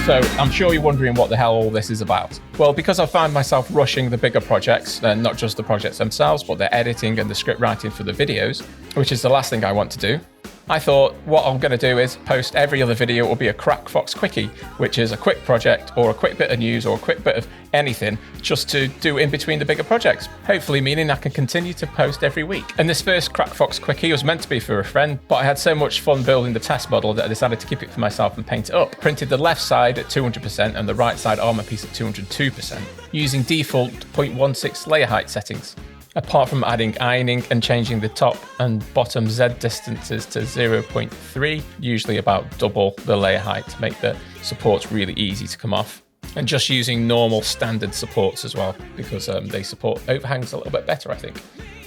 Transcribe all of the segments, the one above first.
So I'm sure you're wondering what the hell all this is about. Well, because I find myself rushing the bigger projects, not just the projects themselves, but the editing and the script writing for the videos, which is the last thing I want to do, I thought what I'm going to do is post every other video will be a CrackFox Quickie, which is a quick project or a quick bit of news or a quick bit of anything just to do in between the bigger projects, hopefully meaning I can continue to post every week. And this first CrackFox Quickie was meant to be for a friend, but I had so much fun building the test model that I decided to keep it for myself and paint it up. Printed the left side at 200% and the right side armor piece at 202%, using default 0.16 layer height settings. Apart from adding ironing and changing the top and bottom Z distances to 0.3, usually about double the layer height to make the supports really easy to come off. And just using normal standard supports as well, because they support overhangs a little bit better, I think.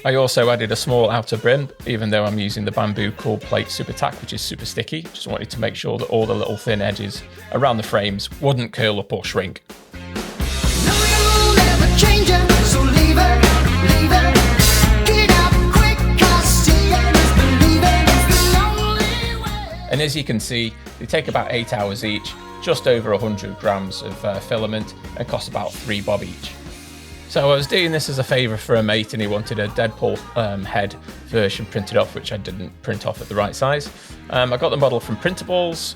I also added a small outer brim, even though I'm using the bamboo cool plate super tack, which is super sticky. Just wanted to make sure that all the little thin edges around the frames wouldn't curl up or shrink. And as you can see, they take about 8 hours each, just over 100 grams of filament, and cost about $3 bob each. So I was doing this as a favour for a mate, and he wanted a Deadpool head version printed off, which I didn't print off at the right size. I got the model from Printables,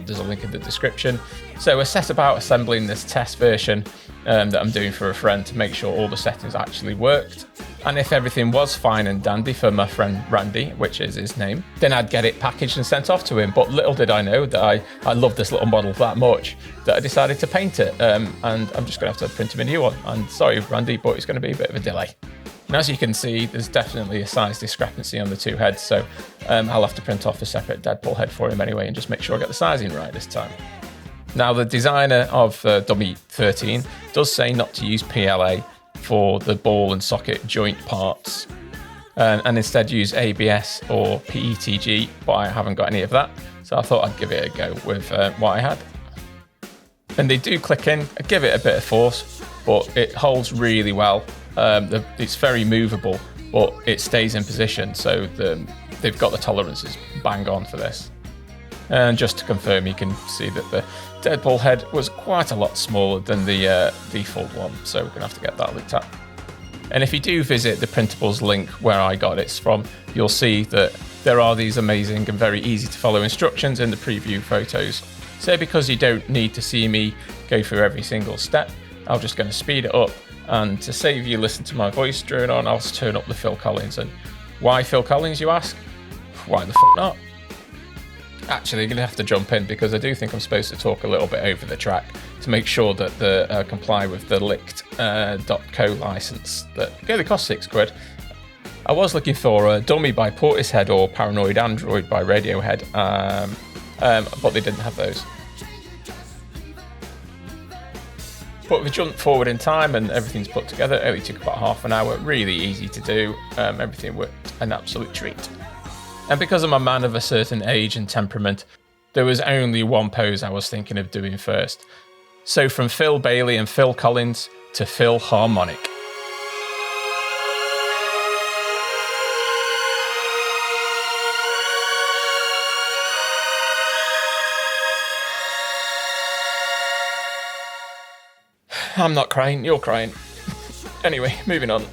there's a link in the description. So I set about assembling this test version that I'm doing for a friend to make sure all the settings actually worked. And if everything was fine and dandy for my friend Randy, which is his name, then I'd get it packaged and sent off to him. But little did I know that I love this little model that much that I decided to paint it. And I'm just going to have to print him a new one. And sorry, Randy, but it's going to be a bit of a delay. And as you can see, there's definitely a size discrepancy on the two heads. So I'll have to print off a separate Deadpool head for him anyway and just make sure I get the sizing right this time. Now, the designer of Dummy 13 does say not to use PLA for the ball and socket joint parts and instead use ABS or PETG, but I haven't got any of that, so I thought I'd give it a go with what I had. And they do click in. I give it a bit of force, but it holds really well. It's very movable, but it stays in position, so they've got the tolerances bang on for this. And just to confirm, you can see that the Deadpool head was quite a lot smaller than the default one, so we're going to have to get that looked at. And if you do visit the Printables link where I got it from, you'll see that there are these amazing and very easy to follow instructions in the preview photos. So because you don't need to see me go through every single step, I'm just going to speed it up. And to save you listen to my voice drone on, I'll turn up the Phil Collins. And why Phil Collins, you ask? Why the fuck not? Actually, I'm going to have to jump in because I do think I'm supposed to talk a little bit over the track to make sure that they comply with the licked .co license that only cost £6. I was looking for a Dummy by Portishead or Paranoid Android by Radiohead, but they didn't have those. But if we jump forward in time and everything's put together, it only took about half an hour, really easy to do. Everything worked an absolute treat. And because I'm a man of a certain age and temperament, there was only one pose I was thinking of doing first. So from Phil Bailey and Phil Collins to Phil Harmonic. I'm not crying, you're crying. Anyway, moving on.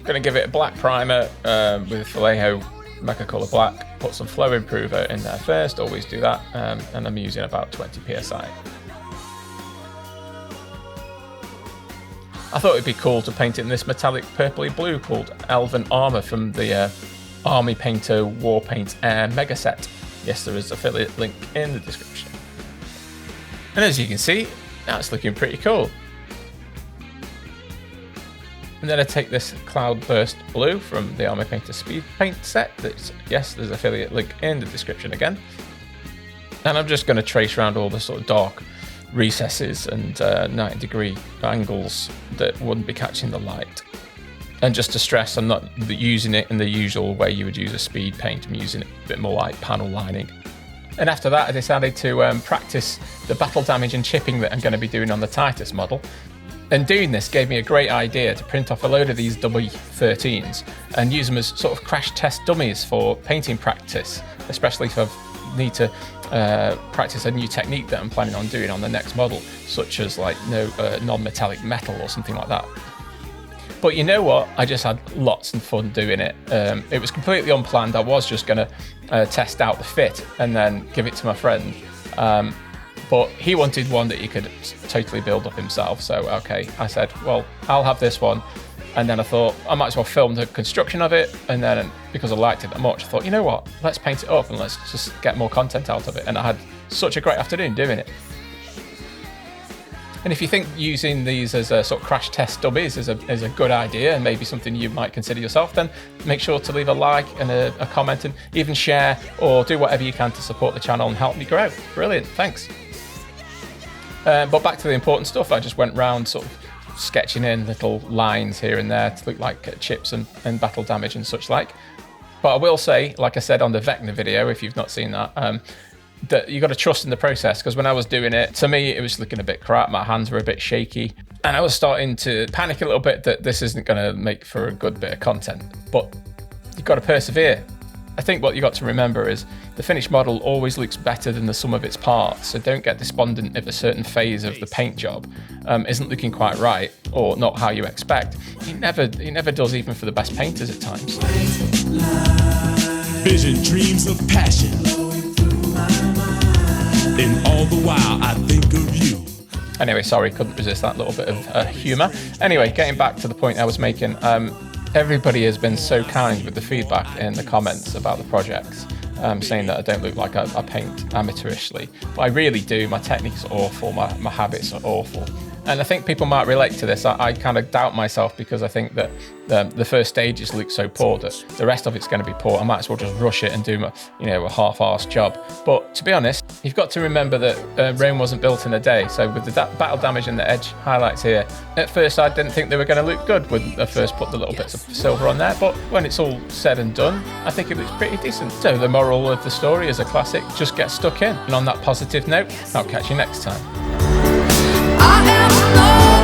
Gonna give it a black primer with Vallejo Mega Colour Black. Put some flow improver in there first, always do that, and I'm using about 20 psi. I thought it'd be cool to paint it in this metallic purpley blue called Elven Armour from the Army Painter War Paint Air Mega Set. Yes, there is an affiliate link in the description. And as you can see, now it's looking pretty cool. And then I take this Cloudburst Blue from the Army Painter Speed Paint set. Yes, there's an affiliate link in the description again. And I'm just going to trace around all the sort of dark recesses and 90-degree angles that wouldn't be catching the light. And just to stress, I'm not using it in the usual way you would use a speed paint. I'm using it a bit more like panel lining. And after that, I decided to practice the battle damage and chipping that I'm going to be doing on the Titus model. And doing this gave me a great idea to print off a load of these W13s and use them as sort of crash test dummies for painting practice, especially if I've need to practice a new technique that I'm planning on doing on the next model, such as like non-metallic metal or something like that. But you know what? I just had lots of fun doing it. It was completely unplanned. I was just going to test out the fit and then give it to my friend. But he wanted one that he could totally build up himself. So, okay, I said, well, I'll have this one. And then I thought I might as well film the construction of it. And then because I liked it that much, I thought, you know what? Let's paint it up and let's just get more content out of it. And I had such a great afternoon doing it. And if you think using these as a sort of crash test dummies is a good idea and maybe something you might consider yourself, then make sure to leave a like and a comment and even share or do whatever you can to support the channel and help me grow. Brilliant, thanks. But back to the important stuff, I just went round sort of sketching in little lines here and there to look like chips and battle damage and such like. But I will say, like I said on the Vecna video, if you've not seen that, that you got to trust in the process, because when I was doing it, to me, it was looking a bit crap. My hands were a bit shaky and I was starting to panic a little bit that this isn't going to make for a good bit of content, but you've got to persevere. I think what you got to remember is the finished model always looks better than the sum of its parts, so don't get despondent if a certain phase of the paint job isn't looking quite right or not how you expect. It never does, even for the best painters at times. Vision, dreams of passion, and all the while I think of you. Anyway, sorry, couldn't resist that little bit of humour. Anyway, getting back to the point I was making, everybody has been so kind with the feedback in the comments about the projects, saying that I don't look like I paint amateurishly. But I really do. My technique's awful, my habits are awful. And I think people might relate to this. I kind of doubt myself because I think that the first stages look so poor that the rest of it's going to be poor. I might as well just rush it and do my, a half-arsed job. But to be honest, you've got to remember that Rome wasn't built in a day. So with the battle damage and the edge highlights here, at first I didn't think they were going to look good when I first put the little bits of silver on there. But when it's all said and done, I think it looks pretty decent. So the moral of the story is a classic: just get stuck in. And on that positive note, I'll catch you next time. I am alone.